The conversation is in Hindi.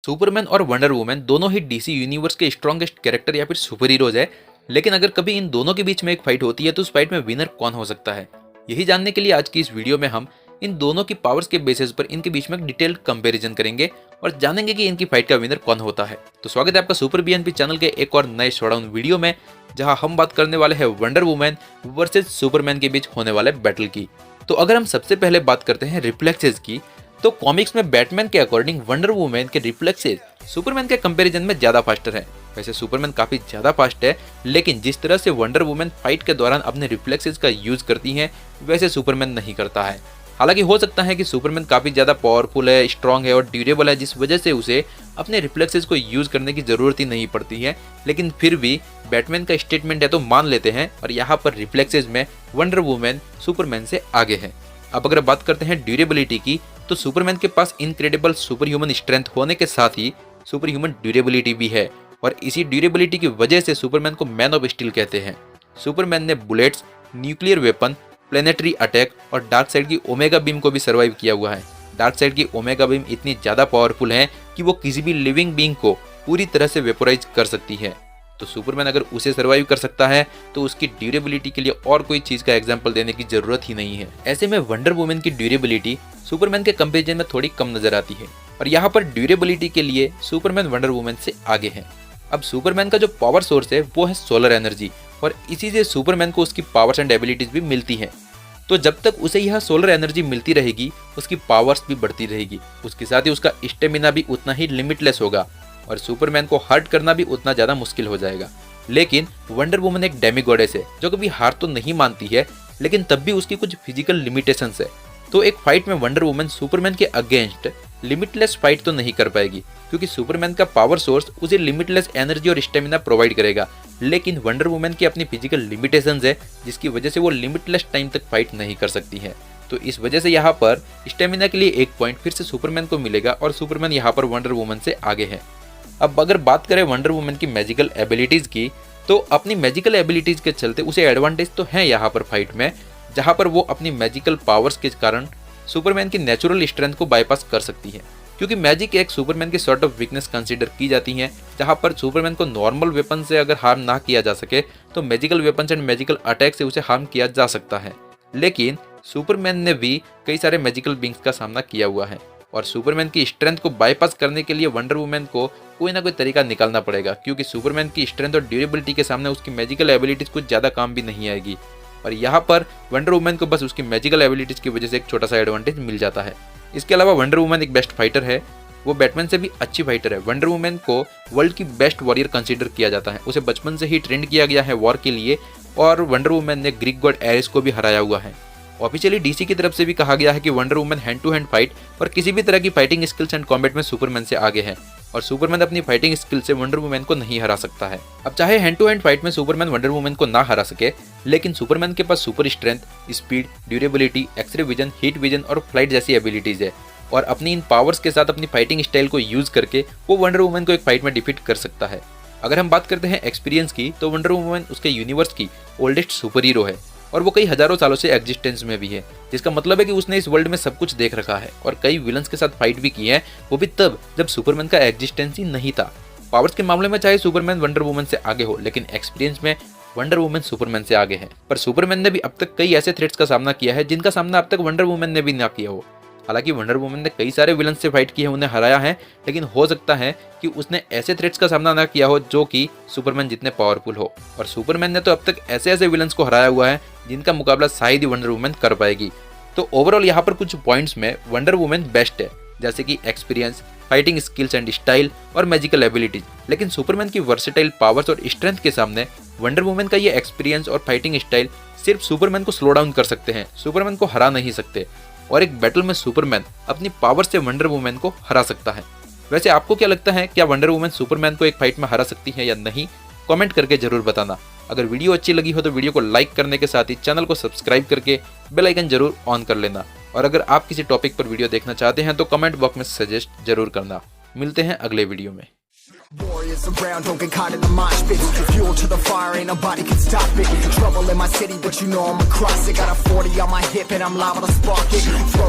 सुपरमैन और वंडर वुमन दोनों ही डीसी यूनिवर्स के स्ट्रॉन्गेस्ट कैरेक्टर या फिर सुपर हीरोज है। लेकिन अगर कभी इन दोनों के बीच में एक फाइट होती है तो उस फाइट में विनर कौन हो सकता है, यही जानने के लिए आज की इस वीडियो में हम इन दोनों की पावर्स के बेसिस पर इनके बीच में एक डिटेल्ड कंपैरिजन करेंगे और जानेंगे कि इनकी फाइट का विनर कौन होता है। तो स्वागत है आपका सुपर बीएनपी चैनल के एक और नए शोडाउन वीडियो में, जहां हम बात करने वाले हैं वंडर वुमन वर्सेस सुपरमैन के बीच होने वाले बैटल की। तो अगर हम सबसे पहले बात करते हैं रिफ्लेक्सेस की, तो कॉमिक्स में बैटमैन के अकॉर्डिंग वंडर वुमन के रिफ्लेक्सेस सुपरमैन के कंपैरिजन में ज्यादा फास्टर है। वैसे सुपरमैन काफी ज्यादा फास्ट है, लेकिन जिस तरह से वंडर वुमन फाइट के दौरान अपने रिफ्लेक्सेस का यूज करती हैं, वैसे सुपरमैन नहीं करता है। हालांकि हो सकता है कि सुपरमैन काफी ज्यादा पावरफुल है, स्ट्रांग है और ड्यूरेबल है, जिस वजह से उसे अपने रिफ्लेक्सेस को यूज करने की जरूरत ही नहीं पड़ती है। लेकिन फिर भी बैटमैन का स्टेटमेंट है तो मान लेते हैं, और यहाँ पर रिफ्लेक्सेस में वंडर वुमन सुपरमैन से आगे है। अब अगर बात करते हैं ड्यूरेबिलिटी की, तो सुपरमैन के पास इनक्रेडिबल सुपर ह्यूमन स्ट्रेंथ होने के साथ ही सुपर ह्यूमन ड्यूरेबिलिटी भी है, और इसी ड्यूरेबिलिटी की वजह से सुपरमैन को मैन ऑफ स्टील कहते हैं। सुपरमैन ने bullets, nuclear weapon, planetary attack और डार्क साइड की ओमेगा बीम को भी सर्वाइव किया हुआ है। डार्क साइड की ओमेगा बीम इतनी ज्यादा पावरफुल है कि वो किसी भी लिविंग बीइंग को पूरी तरह से वेपोराइज कर सकती है। तो सुपरमैन अगर उसे सर्वाइव कर सकता है तो उसकी ड्यूरेबिलिटी के लिए और कोई चीज का एग्जांपल देने की जरूरत ही नहीं है। ऐसे में वंडर वुमन की ड्यूरेबिलिटी सुपरमैन के कंपैरिजन में थोड़ी कम नजर आती है, और यहाँ पर ड्यूरेबिलिटी के लिए सुपरमैन वंडर वुमन से आगे है। अब सुपरमैन का जो पावर सोर्स है वो है सोलर एनर्जी, और इसी से सुपरमैन को उसकी पावर्स एंड एबिलिटीज भी मिलती हैं। तो जब तक उसे यह सोलर एनर्जी मिलती रहेगी, उसकी पावर्स भी बढ़ती रहेगी, उसके साथ ही उसका स्टेमिना भी उतना ही लिमिटलेस होगा, और सुपरमैन को हर्ट करना भी उतना ज्यादा मुश्किल हो जाएगा। लेकिन वंडर वुमन एक डेमीगॉडेस है जो कभी हार तो नहीं मानती है, लेकिन तब भी उसकी कुछ फिजिकल लिमिटेशंस है। तो एक फाइट में वंडर वुमन सुपरमैन के अगेंस्ट लिमिटलेस फाइट तो नहीं कर पाएगी, क्योंकि सुपरमैन का पावर सोर्स उसे लिमिटलेस एनर्जी और स्टेमिना प्रोवाइड करेगा। लेकिन वंडर वुमन की अपनी फिजिकल लिमिटेशंस है, जिसकी वजह से वो लिमिटलेस टाइम तक फाइट नहीं कर सकती है। तो इस वजह से यहाँ पर स्टेमिना के लिए एक पॉइंट फिर से सुपरमैन को मिलेगा, और सुपरमैन यहाँ पर वंडर वुमन से आगे है। अब अगर बात करें वंडर वुमन की मैजिकल एबिलिटीज की, तो अपनी मैजिकल एबिलिटीज के चलते उसे एडवांटेज तो है यहाँ पर फाइट में, जहाँ पर वो अपनी मैजिकल पावर्स के कारण सुपरमैन की नेचुरल स्ट्रेंथ को बाईपास कर सकती है। क्योंकि मैजिक एक सुपरमैन की सॉर्ट ऑफ वीकनेस कंसीडर की जाती है, जहाँ पर सुपरमैन को नॉर्मल वेपन से अगर हार्म ना किया जा सके तो magical weapons and magical attack से उसे हार्म किया जा सकता है। लेकिन सुपरमैन ने भी कई सारे मैजिकल बींग्स का सामना किया हुआ है, और सुपरमैन की स्ट्रेंथ को बाईपास करने के लिए वंडर वुमन को कोई ना कोई तरीका निकालना पड़ेगा, क्योंकि सुपरमैन की स्ट्रेंथ और ड्यूरेबिलिटी के सामने उसकी मैजिकल एबिलिटीज कुछ ज्यादा काम भी नहीं आएगी। और यहाँ पर वंडर वुमन को बस उसकी मैजिकल एबिलिटीज की वजह से एक छोटा सा एडवांटेज मिल जाता है। इसके अलावा वंडर वुमन एक बेस्ट फाइटर है, वो बैटमैन से भी अच्छी फाइटर है। वंडर वुमन को वर्ल्ड की बेस्ट वॉरियर कंसीडर किया जाता है, उसे बचपन से ही ट्रेंड किया गया है वॉर के लिए, और वंडर वुमन ने ग्रीक गॉड एरिस को भी हराया हुआ है। ऑफिशियली डीसी की तरफ से भी कहा गया है कि Wonder Woman hand to hand fight और किसी भी तरह की फाइटिंग स्किल्स एंड कॉम्बैट में सुपरमैन से आगे है, और सुपरमैन अपनी फाइटिंग स्किल से वंडर वुमन को नहीं हरा सकता है। अब चाहे हैंड टू हैंड फाइट में सुपरमैन वंडर वुमन को ना हरा सके, लेकिन सुपरमैन के पास super strength, speed, durability, X-ray vision, heat vision और फ्लाइट जैसी एबिलिटीज है, और अपनी इन पावर्स के साथ अपनी फाइटिंग स्टाइल को यूज करके वो वंडर वुमन को एक फाइट में डिफीट कर सकता है। अगर हम बात करते हैं एक्सपीरियंस की, तो वंडर वुमन उसके यूनिवर्स की ओल्डेस्ट सुपर हीरो है, और वो कई हजारों सालों से एग्जिस्टेंस में भी है, जिसका मतलब है कि उसने इस वर्ल्ड में सब कुछ देख रखा है, और कई विलन्स के साथ फाइट भी की है, वो भी तब जब सुपरमैन का एग्जिस्टेंस ही नहीं था। पावर्स के मामले में चाहे सुपरमैन वंडर वुमन से आगे हो, लेकिन एक्सपीरियंस में वंडर वुमन सुपरमैन से आगे है। पर सुपरमैन ने भी अब तक कई ऐसे थ्रेट्स का सामना किया है जिनका सामना अब तक वंडर वुमन ने भी ना किया हो। हालांकि वंडर वुमन ने कई सारे विलन्स से फाइट की है, उन्हें हराया है, लेकिन हो सकता है कि उसने ऐसे थ्रेट्स का सामना ना किया हो जो कि सुपरमैन जितने पावरफुल हो। और सुपरमैन ने तो अब तक ऐसे ऐसे विलन्स को हराया हुआ है जिनका मुकाबला शायद ही वंडर वुमन कर पाएगी। तो ओवरऑल यहाँ पर कुछ पॉइंट्स में वंडर वुमन बेस्ट है, जैसे कि experience, fighting skills and style और मैजिकल एबिलिटीज। लेकिन सुपरमैन की वर्सेटाइल पावर्स और स्ट्रेंथ के सामने वंडर वुमन का ये एक्सपीरियंस और फाइटिंग स्टाइल सिर्फ सुपरमैन को स्लो डाउन कर सकते हैं, सुपरमैन को हरा नहीं सकते। और एक बैटल में सुपरमैन अपनी पावर से वंडर वुमन को हरा सकता है। वैसे आपको क्या लगता है, क्या वंडर वुमन सुपरमैन को एक फाइट में हरा सकती है या नहीं? कमेंट करके जरूर बताना। अगर वीडियो अच्छी लगी हो तो वीडियो को लाइक करने के साथ ही चैनल को सब्सक्राइब करके बेल आइकन जरूर ऑन कर लेना। और अगर आप किसी टॉपिक पर वीडियो देखना चाहते हैं तो कमेंट बॉक्स में सजेस्ट जरूर करना। मिलते हैं अगले वीडियो में। Warriors around, don't get caught in the mosh pit. Fuel to the fire, ain't nobody can stop it. Trouble in my city, but you know I'm across it. Got a 40 on my hip and I'm liable to spark it. Throw